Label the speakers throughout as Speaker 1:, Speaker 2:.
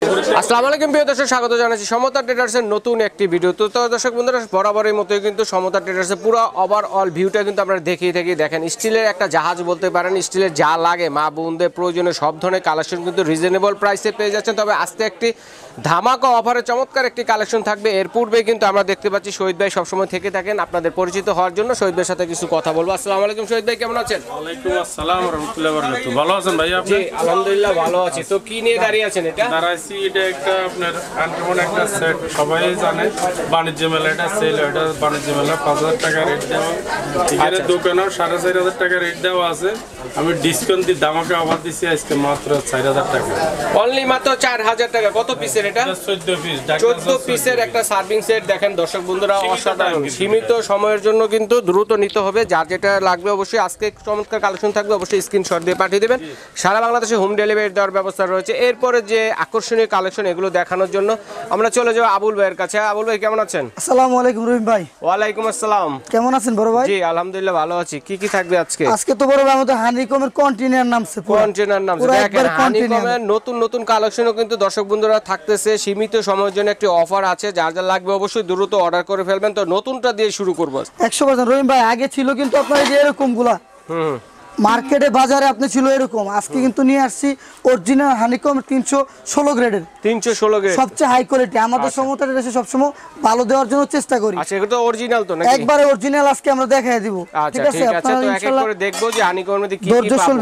Speaker 1: আসসালামু আলাইকুম প্রিয় দর্শক, স্বাগত জানাচ্ছি সমতা ট্রেডার্সের নতুন একটি ভিডিও। তো দর্শক বন্ধুরা, বরাবরের মতোই কিন্তু সমতা ট্রেডার্সের পুরো ওভারঅল ভিউটা কিন্তু আপনারা দেখিয়ে থাকি। দেখেন, স্টিলের একটা জাহাজ বলতে পারেন। স্টিলের যা লাগে মা বোনদের প্রয়োজনীয় সব ধরনের কালেকশন কিন্তু রিজনেবল প্রাইসে পেয়ে যাচ্ছেন। তবে আজকে একটি ধামাকা অফারে চমৎকার একটি কালেকশন থাকবে। এর পূর্বে কিন্তু আমরা দেখতে পাচ্ছি শহীদ ভাই সবসময় থেকে থাকেন। আপনাদের পরিচিত হওয়ার জন্য শহীদ ভাইয়ের সাথে কিছু কথা বলবো। আসসালামু আলাইকুম শহীদ ভাই, কেমন আছেন?
Speaker 2: ওয়ালাইকুম আসসালাম ওয়া রাহমাতুল্লাহি ওয়া বারাকাতুহু। ভালো আছেন ভাই আপনি?
Speaker 1: জি আলহামদুলিল্লাহ ভালো আছি। তো কি নিয়ে দাঁড়িয়ে আছেন? এটা
Speaker 2: দাঁড়াইছি, এটা একটা আপনার আনকমন একটা সেট, সবাই জানে বাণিজ্য মেলা, এটা সেল, এটা বাণিজ্য মেলা 5000 টাকা রেট দেওয়া। এখানে দোকানেও 4500 টাকা রেট দেওয়া আছে। আমি ডিসকাউন্ট দিয়ে ধামাকা অফার দিচ্ছি আজকে মাত্র 4000 টাকা,
Speaker 1: অনলি মাত্র 4000 টাকা। কত পিসের এটা?
Speaker 2: 14 পিস,
Speaker 1: 14 পিসের একটা সার্ভিং সেট। দেখেন দর্শক বন্ধুরা, অসাধারণ। সীমিত সময়ের জন্য কিন্তু দ্রুত নিতে হবে। যার যেটা লাগবে অবশ্যই আজকে চমৎকার কালেকশন থাকবে, অবশ্যই স্ক্রিনশট দিয়ে পাঠিয়ে দেবেন। সারা বাংলাদেশে হোম ডেলিভারি দেওয়ার ব্যবস্থা রয়েছে। এরপরে যে আকর্ষণীয় কালেকশন, এগুলো দেখানোর জন্য আমরা চলে যাবো আবুল ভাইয়ের কাছে। আবুল ভাই কেমন আছেন?
Speaker 3: আসসালামু আলাইকুম রহিম ভাই।
Speaker 1: ওয়ালাইকুম আসসালাম।
Speaker 3: কেমন আছেন বড় ভাই?
Speaker 1: জি আলহামদুলিল্লাহ ভালো আছি। কি কি থাকবে আজকে?
Speaker 3: আজকে তো বড় ভাই আমাদের হানিকমের কন্টেইনার নামছে,
Speaker 1: কন্টেইনার নামছে। দেখেন, হানিকমের নতুন নতুন কালেকশনও কিন্তু দর্শক বন্ধুরা থাকতেছে। সীমিত সময়ের জন্য একটি অফার আছে। যার যা লাগবে অবশ্যই দ্রুত অর্ডার করে ফেলবেন। তো নতুনটা দিয়ে শুরু করব
Speaker 3: 100%। রহিম ভাই আগে ছিল কিন্তু আপনার এই যে এরকম গুলা মার্কেটে বাজারে আপনি ছিল এরকম। আজকে কিন্তু নিয়ে আসছি অরিজিনাল হানিকম 316 গ্রেডের।
Speaker 1: 316 গ্রেড
Speaker 3: সবচেয়ে হাই কোয়ালিটি। আমাদের সমতার দেশে সবসময় ভালো দেওয়ার জন্য চেষ্টা করি।
Speaker 1: আচ্ছা, এটা তো অরিজিনাল তো নাকি?
Speaker 3: একবারে অরিজিনাল আজকে আমরা দেখাই দিব।
Speaker 1: ঠিক আছে, আপনারা তো এক এক করে দেখবো যে হানিকমের মধ্যে কি কি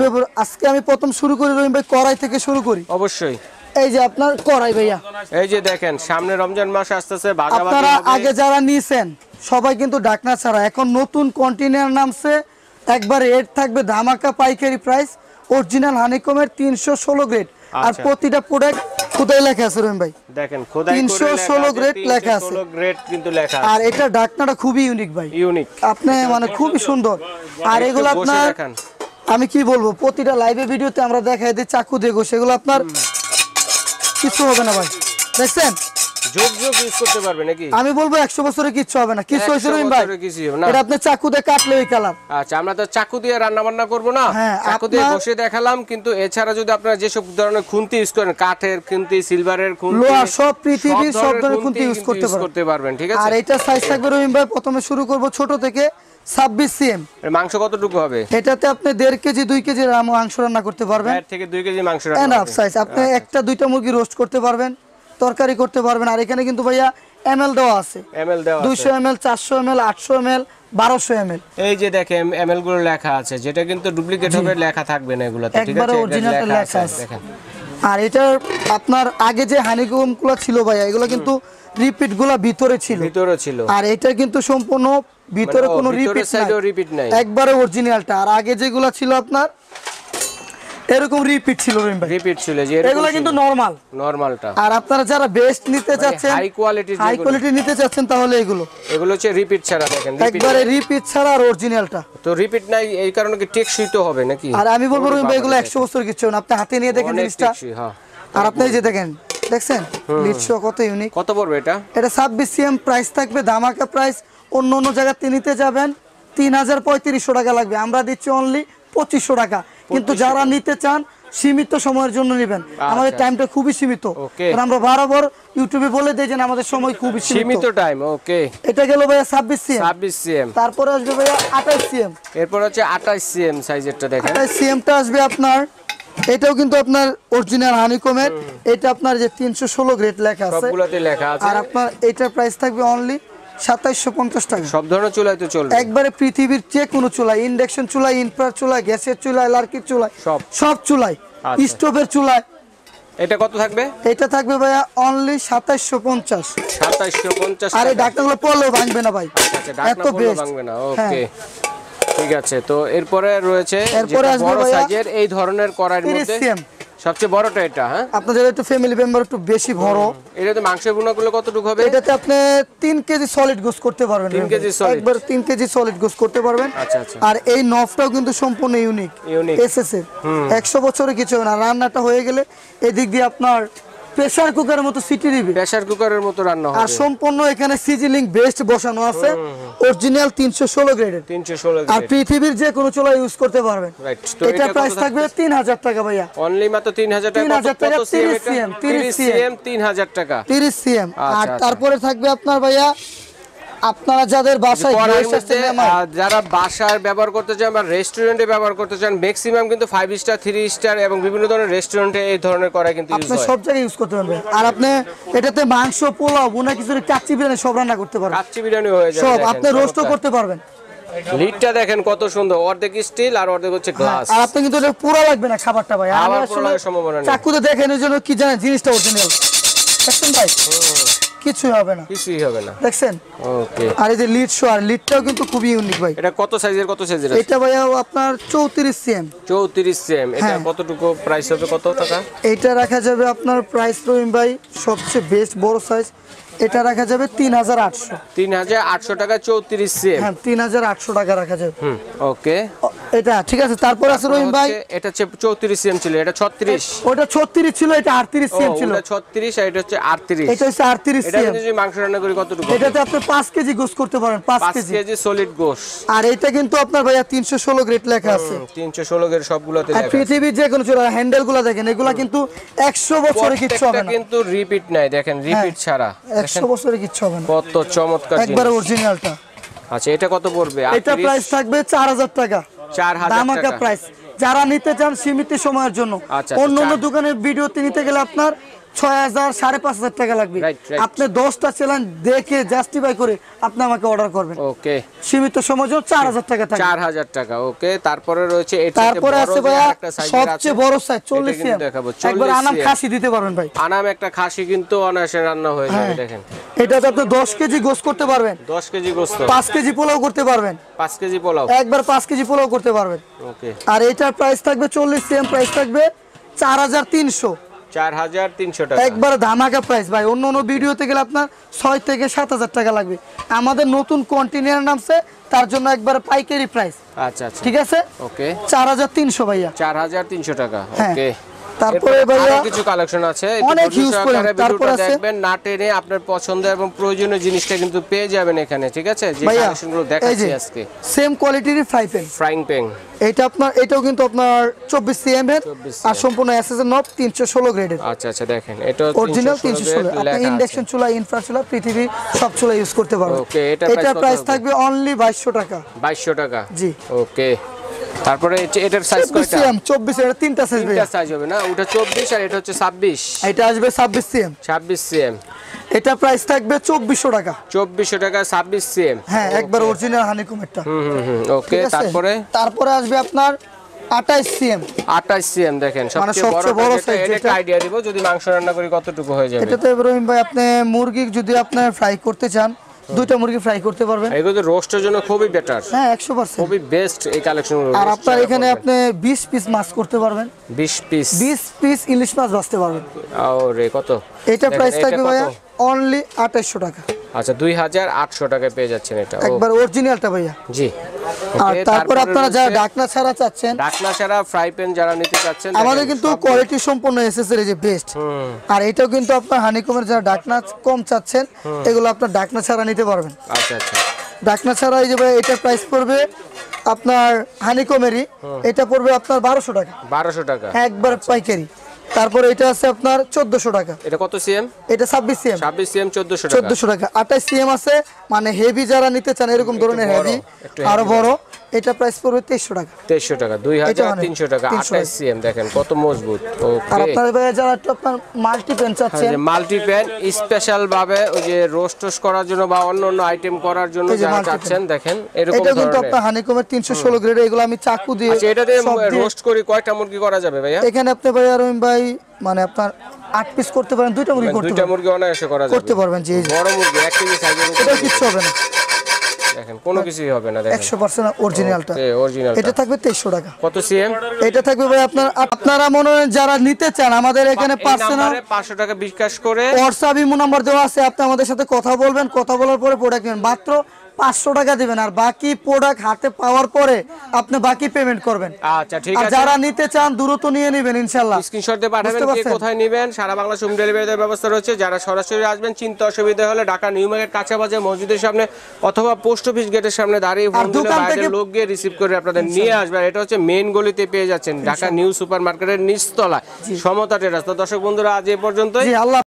Speaker 1: পাবো।
Speaker 3: আজকে আমি প্রথম শুরু করি রহিম ভাই, কড়াই থেকে শুরু করি।
Speaker 1: অবশ্যই।
Speaker 3: এই যে আপনার কড়াই ভাইয়া,
Speaker 1: এই যে দেখেন, সামনে রমজান মাস আসতেছে,
Speaker 3: আপনারা আগে যারা নিয়েছেন সবাই কিন্তু ডাকনা ছাড়া। এখন নতুন কন্টেইনার নামছে, একবারে রেট থাকবে ধামাকা পাইকারি প্রাইস। অরিজিনাল হানিকমের 316 গ্রেড। আর প্রতিটা প্রোডাক্ট খোদাই লেখা আছে রহিম ভাই।
Speaker 1: দেখেন খোদাই করে
Speaker 3: 316 গ্রেড লেখা আছে।
Speaker 1: 316 গ্রেড কিন্তু লেখা আছে।
Speaker 3: আর এটা ডাকনাটা খুবই ইউনিক ভাই,
Speaker 1: ইউনিক।
Speaker 3: আপনি মানে খুবই সুন্দর। আর এগুলো আপনার আমি কি বলবো, প্রতিটা লাইভে ভিডিওতে আমরা দেখাই দিই চাকু দিয়ে ঘষে। এগুলো আপনার কিছু হবে না ভাই, দেখছেন?
Speaker 1: যোগ যোগ ইউজ করতে পারবে নাকি?
Speaker 3: আমি বলবো 100 বছরে কিছু হবে না। কিছু হইছে রহিম ভাই, এটা আপনি চাকু দিয়ে কাটলে ওই কালার।
Speaker 1: আচ্ছা, আমরা তো চাকু দিয়ে রান্না বান্না করব না, চাকু দিয়ে ঘষে দেখালাম। কিন্তু এছাড়া যদি আপনারা যেসব ধরনের খুন্তি ইউজ করেন, কাঠের খুন্তি, সিলভারের খুন্তি,
Speaker 3: লোহা, সব পৃথিবীর সব ধরনের খুন্তি ইউজ করতে পারবেন।
Speaker 1: ঠিক আছে।
Speaker 3: আর এটা সাইজ থাকবে রহিম ভাই, প্রথমে শুরু করব ছোট থেকে 26 সিএম।
Speaker 1: মাংস কতটুকু হবে
Speaker 3: এটাতে আপনি 1.5 কেজি 2 কেজি মাংস রান্না করতে পারবেন।
Speaker 1: 1.5 থেকে 2 কেজি মাংস রান্না
Speaker 3: এনাফ সাইজ। আপনি একটা দুইটা মুরগি রোস্ট করতে পারবেন, তরকারি করতে পারবেন। আর এখানে কিন্তু ভাইয়া এমএল দেওয়া আছে, 200 ml, 400 ml, 800 ml, 1200 ml।
Speaker 1: এই যে দেখেন এমএল গুলো লেখা আছে, যেটা কিন্তু ডুপ্লিকেট হবে, লেখা থাকবে না এগুলাতে। ঠিক আছে,
Speaker 3: অরিজিনাল লেখা আছে
Speaker 1: দেখেন।
Speaker 3: আর এটার আপনার আগে যে হানিকম গুলো ছিল ভাইয়া, এগুলো কিন্তু রিপিট গুলা ভিতরে ছিল। আর এটা কিন্তু সম্পূর্ণ ভিতরে কোনো রিপিট নাই, একবারে অরিজিনালটা। আর আগে যেগুলো ছিল আপনার এরকম রিপিট ছিল রহিম ভাই,
Speaker 1: রিপিট ছিল যে
Speaker 3: এগুলো কিন্তু নরমালটা। আর আপনারা যারা বেস্ট নিতে চাচ্ছেন, হাই কোয়ালিটি নিতে চাচ্ছেন, তাহলে এগুলো
Speaker 1: হচ্ছে রিপিট ছাড়া। দেখেন
Speaker 3: একবারে রিপিট ছাড়া আর অরিজিনালটা।
Speaker 1: তো রিপিট নাই, এই কারণে কি টেকসই তো হবে নাকি?
Speaker 3: আর আমি বলবো রহিম ভাই এগুলো 100 বছর কিছু না। আপনি হাতে নিয়ে দেখেন জিনিসটা। আর আপনি এই যে দেখেন, দেখছেন লিডশো কত ইউনিক।
Speaker 1: কত পড়বে এটা?
Speaker 3: এটা 26 সিএম প্রাইস থাকবে, ধামাকা প্রাইস। অন্য জায়গাতে নিতে যাবেন 3035 টাকা লাগবে, আমরা দিচ্ছি অনলি 2500 টাকা। কিন্তু যারা নিতে চান সীমিত সময়ের জন্য নেবেন, আমাদের টাইমটা খুবই সীমিত। আমরা বরাবর ইউটিউবে বলে দেই যে আমাদের সময় খুবই সীমিত
Speaker 1: টাইম। ওকে,
Speaker 3: এটা গেল ভাইয়া 26
Speaker 1: সিএম।
Speaker 3: তারপরে আসবে ভাইয়া 28 সিএম।
Speaker 1: এরপর হচ্ছে 28 সিএম সাইজেরটা দেখেন।
Speaker 3: 28 সিএমটা আসবে আপনার, এটাও কিন্তু আপনার অরিজিনাল হানিকমের। এটা আপনার যে 316 গ্রেড লেখা আছে,
Speaker 1: সবগুলোতে লেখা আছে।
Speaker 3: আর আপনার এটার প্রাইস থাকবে অনলি 2750 টাকা।
Speaker 1: সব ধরনের চুলায় তো চলবে,
Speaker 3: একবারে পৃথিবীর যে কোনো চুলা, ইন্ডাকশন চুলা, ইনফ্রার চুলা, গ্যাসের চুলা, লার্কির চুলা, সব চুলায়, স্টোভের চুলায়।
Speaker 1: এটা কত থাকবে?
Speaker 3: এটা থাকবে ভাইয়া অনলি 2750।
Speaker 1: 2750।
Speaker 3: আর এই ঢাকনাগুলো পড়লেও ভাঙবে না ভাই, এত বেস্ট
Speaker 1: ভাঙবে না। ওকে, ঠিক আছে। তো এরপরে রয়েছে বড় সাইজের এই ধরনের কড়াইয়ের মধ্যে সবচেয়ে বড়টা এটা। হ্যাঁ, আপনাদের
Speaker 3: একটু ফ্যামিলি মেম্বার একটু বেশি বড়।
Speaker 1: এটাতে মাংস ভুনা করলে কতটুকু হবে?
Speaker 3: এটাতে আপনি 3 কেজি সলিড গোস করতে পারবেন।
Speaker 1: 3 কেজি সলিড,
Speaker 3: একবার 3 কেজি সলিড গোস করতে পারবেন।
Speaker 1: আচ্ছা।
Speaker 3: আর এই নফটাও কিন্তু সম্পূর্ণ ইউনিক এসএস এর। 100 বছরে কিছু হবে না। রান্নাটা হয়ে গেলে এদিক দিয়ে আপনার প্রেসার কুকারের মতো সিটি দিবে,
Speaker 1: প্রেসার কুকারের মতো রান্না
Speaker 3: আর
Speaker 1: হবে।
Speaker 3: সম্পূর্ণ এখানে সিজনিং বেস্ট বসানো আছে, অরিজিনাল 316 গ্রেডের,
Speaker 1: 316
Speaker 3: আর পৃথিবীর যে কোনো চুলা ইউজ করতে পারবেন।
Speaker 1: রাইট। তো
Speaker 3: এটা প্রাইস থাকবে 3000 টাকা ভাইয়া,
Speaker 1: অনলি মাত্র 3000 টাকা।
Speaker 3: 3000 টাকা, 30
Speaker 1: সিএম? 30 সিএম 3000 টাকা।
Speaker 3: 30 সিএম।
Speaker 1: আচ্ছা,
Speaker 3: আর
Speaker 1: আচ্ছা।
Speaker 3: তারপরে থাকবে আপনার ভাইয়া, আপনারা যাদের বাসায়
Speaker 1: কড়াইয়ের
Speaker 3: গেস্ট
Speaker 1: মধ্যে,
Speaker 3: আসছে মেহমান,
Speaker 1: যারা বাসায় ব্যবহার করতে চান বা রেস্টুরেন্টে ব্যবহার করতে চান, ম্যাক্সিমাম কিন্তু 5 স্টার 3 স্টার এবং বিভিন্ন ধরনের রেস্টুরেন্টে এই ধরনের কড়াই কিন্তু ইউজ
Speaker 3: আপনি
Speaker 1: হয়।
Speaker 3: সব জায়গায় ইউজ করতে পারবেন। আর আপনি এটাতে মাংস, পোলাও, ভুনা খিচুড়ি, কাচ্চি বিরিয়ানি সব রান্না করতে পারবেন,
Speaker 1: কাচ্চি বিরিয়ানি হয়ে যাবে।
Speaker 3: সব
Speaker 1: দেখেন,
Speaker 3: আপনি রোস্টও
Speaker 1: চমৎকার।
Speaker 3: করতে পারবেন।
Speaker 1: লিডটা দেখেন কত সুন্দর, অর্ধেক স্টিল আর অর্ধেক হচ্ছে গ্লাস।
Speaker 3: আর আপনি কিন্তু এটা পুরো লাগবে না খাবারটা ভাই,
Speaker 1: আবার
Speaker 3: আমি
Speaker 1: পুরো
Speaker 3: আসলে
Speaker 1: লাগার সম্ভাবনা নেই।
Speaker 3: চাকুতে দেখেন এই জন্য কি জানেন, জিনিসটা অরিজিনাল দেখছেন ভাই, কিছুই হবে না,
Speaker 1: কিছুই হবে না।
Speaker 3: দেখছেন।
Speaker 1: ওকে।
Speaker 3: আর এই যে লিড শো, আর লিডটাও কিন্তু খুবই ইউনিক ভাই।
Speaker 1: এটা কত সাইজের আছে?
Speaker 3: এটা ভাইয়া আপনার 34 সিএম।
Speaker 1: 34 সিএম। এটা
Speaker 3: হ্যাঁ।
Speaker 1: কতটুকু প্রাইস হবে, কত টাকা?
Speaker 3: এটা রাখা যাবে আপনার প্রাইস রহিম ভাই, সবচেয়ে বেস্ট বড় সাইজ, এটা রাখা যাবে 3800।
Speaker 1: 3800 টাকা 34 সিএম।
Speaker 3: হ্যাঁ 3800 টাকা রাখা যাবে।
Speaker 1: ওকে।
Speaker 3: এটা ঠিক আছে। তারপর আছে রহিম ভাই,
Speaker 1: এটা হচ্ছে 34 সিএম ছিল, এটা 36।
Speaker 3: ওটা 36 ছিল, এটা 38 সিএম ছিল।
Speaker 1: ওটা 36 আর এটা হচ্ছে 38।
Speaker 3: এটা হচ্ছে 38
Speaker 1: এটা
Speaker 3: সিএম।
Speaker 1: যদি মাংস রান্না করি কতটুকু?
Speaker 3: এটাতে আপনি 5 কেজি গোস করতে পারেন, 5
Speaker 1: 5
Speaker 3: কেজি।
Speaker 1: কেজি সলিড গোশ।
Speaker 3: আর এটা কিন্তু আপনার ভাইয়া 316 গ্রেড লেখা আছে।
Speaker 1: 316 এর সবগুলোতে
Speaker 3: আর
Speaker 1: লেখা আছে।
Speaker 3: পৃথিবীর যে কোনো চুলা হ্যান্ডেল গুলা দেখেন, এগুলা কিন্তু 100 বছরে কিচ্ছু হবে
Speaker 1: প্রত্যেকটা
Speaker 3: না,
Speaker 1: কিন্তু রিপিট নাই, দেখেন রিপিট ছাড়া।
Speaker 3: 100 বছরে কিচ্ছু হবে না,
Speaker 1: কত চমৎকার
Speaker 3: একবারে
Speaker 1: জিনিস।
Speaker 3: অরিজিনালটা।
Speaker 1: আচ্ছা, এটা কত পড়বে?
Speaker 3: এটা প্রাইস থাকবে 4000 টাকা,
Speaker 1: 4000
Speaker 3: ধামাকা
Speaker 1: টাকা।
Speaker 3: প্রাইস। যারা নিতে চান সীমিত সময়ের জন্য,
Speaker 1: আচ্ছা,
Speaker 3: অন্য অন্য
Speaker 1: 4
Speaker 3: দোকানের ভিডিওতে নিতে গেলে আপনার 6000 5500 টাকা লাগবে।
Speaker 1: Right, right.
Speaker 3: আপনি 10টা চ্যালেঞ্জ দেখে জাস্টিফাই করে আপনি আমাকে অর্ডার করবেন,
Speaker 1: ওকে।
Speaker 3: সীমিত সময়ের জন্য 4000 টাকা থাকবে।
Speaker 1: 4000 টাকা। ওকে। তারপরে রয়েছে এটা,
Speaker 3: তারপরে আছে ভাইয়া সবচেয়ে বড় সাইজ 40 সিএম,
Speaker 1: দেখাবো।
Speaker 3: একবার
Speaker 1: 40
Speaker 3: আনাম
Speaker 1: CM।
Speaker 3: খাসি দিতে পারবেন ভাই।
Speaker 1: আনাম একটা খাসি কিন্তু অনায়াসে রান্না হয়ে যাবে।
Speaker 3: হ্যাঁ।
Speaker 1: দেখেন
Speaker 3: এটাতে আপনি 10 কেজি গোস করতে পারবেন,
Speaker 1: 10 কেজি গোশত,
Speaker 3: 5 কেজি পোলাও করতে পারবেন,
Speaker 1: 5 কেজি পোলাও।
Speaker 3: একবার 5 কেজি পোলাও করতে পারবেন।
Speaker 1: ওকে।
Speaker 3: আর এটার প্রাইস থাকবে 40 সিএম, প্রাইস থাকবে 4300,
Speaker 1: 4300 টাকা।
Speaker 3: একবার ধামাকা প্রাইস ভাই। অন্য অন্য ভিডিওতে গেলে আপনার 6 থেকে 7000 টাকা লাগবে, আমাদের নতুন কন্টেনার নামছে তার জন্য একবার পাইকারি প্রাইস।
Speaker 1: আচ্ছা আচ্ছা,
Speaker 3: ঠিক আছে,
Speaker 1: ওকে।
Speaker 3: 4300 ভাইয়া।
Speaker 1: 4300 টাকা।
Speaker 3: হ্যাঁ।
Speaker 1: ওকে।
Speaker 3: তারপরে
Speaker 1: এরপরে
Speaker 3: ভাইয়া
Speaker 1: আরো কিছু কালেকশন আছে, একটু
Speaker 3: অনেক
Speaker 1: ধৈর্য
Speaker 3: use
Speaker 1: সহকারে
Speaker 3: করলাম। তারপর
Speaker 1: ভিডিওটা
Speaker 3: আছে-
Speaker 1: দেখবেন, না টেনে আপনার পছন্দ এবং প্রয়োজনীয় জিনিসটা কিন্তু পেয়ে যাবেন এখানে। ঠিক আছে, যে
Speaker 3: ভাইয়া
Speaker 1: কালেকশনগুলো
Speaker 3: এই
Speaker 1: দেখাচ্ছি
Speaker 3: যে
Speaker 1: আজকে।
Speaker 3: সেম কোয়ালিটির ফ্রাই প্যান,
Speaker 1: ফ্রাইং প্যান।
Speaker 3: এটা আপনার, এটাও কিন্তু আপনার 24 সিএম এর,
Speaker 1: 24
Speaker 3: আর সম্পূর্ণ এসএসএন নব 316 গ্রেডের,
Speaker 1: আচ্ছা আচ্ছা, দেখেন এটা
Speaker 3: অরিজিনাল
Speaker 1: 316
Speaker 3: 316। আপনি
Speaker 1: লেখা আছে।
Speaker 3: ইন্ডাকশন চুলা, ইনফ্রা চুলা, পৃথিবীর সব চুলা ইউজ করতে পারবেন।
Speaker 1: ওকে, এটার
Speaker 3: এটার
Speaker 1: price
Speaker 3: প্রাইস
Speaker 1: কত
Speaker 3: থাকবে অনলি 2200 টাকা।
Speaker 1: 2200 টাকা।
Speaker 3: জি।
Speaker 1: ওকে। তারপরে এটার সাইজ
Speaker 3: 24
Speaker 1: কয়টা?
Speaker 3: সিএম, 24, এটা তিনটা সাইজ
Speaker 1: তিনটা
Speaker 3: ভাইয়া।
Speaker 1: সাইজ হবে না? ওটা 24 আর এটা হচ্ছে 26।
Speaker 3: এটা আসবে 26 সিএম,
Speaker 1: 26 সিএম।
Speaker 3: এটা প্রাইস থাকবে 2400 টাকা।
Speaker 1: 2400 টাকা 26 সিএম।
Speaker 3: হ্যাঁ, একবার অরিজিনাল হানিকমেরটা।
Speaker 1: ওকে।
Speaker 3: তারপরে আসবে আপনার 28 সিএম,
Speaker 1: 28 সিএম। দেখেন সবচেয়ে
Speaker 3: সবচেয়ে
Speaker 1: বড়
Speaker 3: বড়
Speaker 1: সাইজ,
Speaker 3: size
Speaker 1: এটা
Speaker 3: যেটা।
Speaker 1: আইডিয়া দিব যদি মাংস রান্না করি কতটুকু হয়ে যাবে।
Speaker 3: এটাতে ইব্রাহিম ভাই আপনি মুরগি যদি আপনি ফ্রাই করতে চান, 2টা মুরগি ফ্রাই করতে পারবেন।
Speaker 1: এগুলো রোস্টের জন্য খুবই বেটার,
Speaker 3: হ্যাঁ 100%।
Speaker 1: খুবই বেস্ট এই কালেকশনগুলো।
Speaker 3: আর আপনার এখানে আপনি 20 পিস মাছ করতে পারবেন,
Speaker 1: 20 পিস।
Speaker 3: 20 পিস ইলিশ মাছ ভাজতে পারবেন।
Speaker 1: আরে কত?
Speaker 3: এটা
Speaker 1: দেখেন,
Speaker 3: প্রাইস
Speaker 1: এটা
Speaker 3: থাকবে
Speaker 1: কত?
Speaker 3: ভাইয়া অনলি 2800 টাকা,
Speaker 1: আচ্ছা 2800 টাকায় পেয়ে যাচ্ছেন এটা।
Speaker 3: একবার অরিজিনালটা ভাইয়া।
Speaker 1: জি।
Speaker 3: আর
Speaker 1: ওকে।
Speaker 3: তারপর আপনারা যারা
Speaker 1: রয়েছে
Speaker 3: ডাকনা ছাড়া চাচ্ছেন,
Speaker 1: ঢাকনা ছাড়া ফ্রাই প্যান যারা নিতে চাচ্ছেন,
Speaker 3: আমাদের
Speaker 1: দেখেন
Speaker 3: কিন্তু
Speaker 1: সব-
Speaker 3: কোয়ালিটি সম্পন্ন এসএসএর যে বেস্ট। আর এটাও কিন্তু আপনার হানিকমের যারা ডাকনা কম চাচ্ছেন, এগুলো আপনার ডাকনা ছাড়া নিতে পারবেন।
Speaker 1: আচ্ছা আচ্ছা।
Speaker 3: ডাকনা ছাড়া এই যে ভাই, এটা প্রাইস পড়বে আপনার হানিকমেরই, এটা পড়বে আপনার 1200 টাকা,
Speaker 1: 1200 টাকা।
Speaker 3: একবার পাইকারি। তারপরে এটা আছে আপনার 1400 টাকা,
Speaker 1: এটা কত সিএম?
Speaker 3: এটা 26 সিএম,
Speaker 1: 26 সিএম 1400 টাকা।
Speaker 3: 1400 টাকা। 28 সিএম আছে, মানে হেভি যারা নিতে চান এরকম ধরনের
Speaker 1: বড়,
Speaker 3: হেভি,
Speaker 1: একটু
Speaker 3: আরো
Speaker 1: heavy
Speaker 3: বড়, এটা প্রাইস পড়বে 2300 টাকা।
Speaker 1: 2300 টাকা। 2300 টাকা। 28 সিএম দেখেন কত মজবুত।
Speaker 3: আর
Speaker 1: ওকে।
Speaker 3: আপনার ভাই যারা একটু আপনার মাল্টি পেন চাচ্ছেন,
Speaker 1: মাল্টি প্যান স্পেশাল ভাবে ওই যে রোস্ট করার জন্য বা অন্য অন্য আইটেম করার জন্য
Speaker 3: এই যে
Speaker 1: যারা
Speaker 3: multi pan।
Speaker 1: চাচ্ছেন, দেখেন এরকম
Speaker 3: এটা কিন্তু
Speaker 1: ধরনের।
Speaker 3: আপনার হানিকমের 316 গ্রেড, এগুলো আমি চাকু দিয়ে
Speaker 1: আচ্ছা, এটা দিয়ে
Speaker 3: সব দিয়ে-
Speaker 1: রোস্ট করি কয়টা মুরগি করা যাবে ভাইয়া?
Speaker 3: এখানে আপনি ভাই রহিম ভাই মানে আপনার 8 পিস করতে পারেন, 2টা মুরগি করতে
Speaker 1: দুইটা
Speaker 3: পারেন,
Speaker 1: মুরগি অনায়াসে করা যাবে।
Speaker 3: করতে পারবেন। জি জি,
Speaker 1: বড় মুরগি 1 কেজি সাইজের
Speaker 3: এটা কিচ্ছু হবে না,
Speaker 1: দেখেন কোনো কিছুই হবে না। দেখেন
Speaker 3: 100% অরিজিনালটা।
Speaker 1: অরিজিনালটা
Speaker 3: এটা থাকবে 2300 টাকা।
Speaker 1: কত সিএম?
Speaker 3: এটা থাকবে ভাই আপনারা মনে হয় যারা নিতে চান, আমাদের এখানে পার্সোনাল
Speaker 1: 500 টাকা বিকাশ করে
Speaker 3: হোয়াটসঅ্যাপ ইমো নাম্বার দেওয়া আছে, আপনি আমাদের সাথে কথা বলবেন, কথা বলার পরে প্রোডাক্ট নেবেন। মাত্র 500 টাকা দিবেন, আর বাকি প্রোডাক্ট হাতে পাওয়ার পরে আপনি বাকি পেমেন্ট করবেন।
Speaker 1: আচ্ছা ঠিক
Speaker 3: আর
Speaker 1: আছে,
Speaker 3: যারা নিতে চান দ্রুত নিয়ে নেবেন ইনশাল্লাহ।
Speaker 1: স্ক্রিনশট দিয়ে পাঠাবেন
Speaker 3: বুঝতে
Speaker 1: কে
Speaker 3: পারছেন?
Speaker 1: কোথায় নেবেন। সারা বাংলা হোম ডেলিভারি দেওয়ার ব্যবস্থা রয়েছে। যারা সরাসরি আসবেন, চিন্তা অসুবিধা হলে ঢাকা নিউ মার্কেট কাঁচাবাজার মসজিদের সামনে অথবা পোস্ট অফিস গেটের সামনে দাঁড়িয়ে ফোন দিলে
Speaker 3: দোকান
Speaker 1: বাইরের
Speaker 3: থেকে-
Speaker 1: লোক গিয়ে রিসিভ করে আপনাদের নিয়ে আসবে। আর এটা হচ্ছে মেইন গলিতে পেয়ে যাচ্ছেন ঢাকা নিউ সুপার মার্কেটের নিচতলায় সমতা টেরাস। তো দর্শক বন্ধুরা আজ এই পর্যন্তই।
Speaker 3: জি, আল্লাহ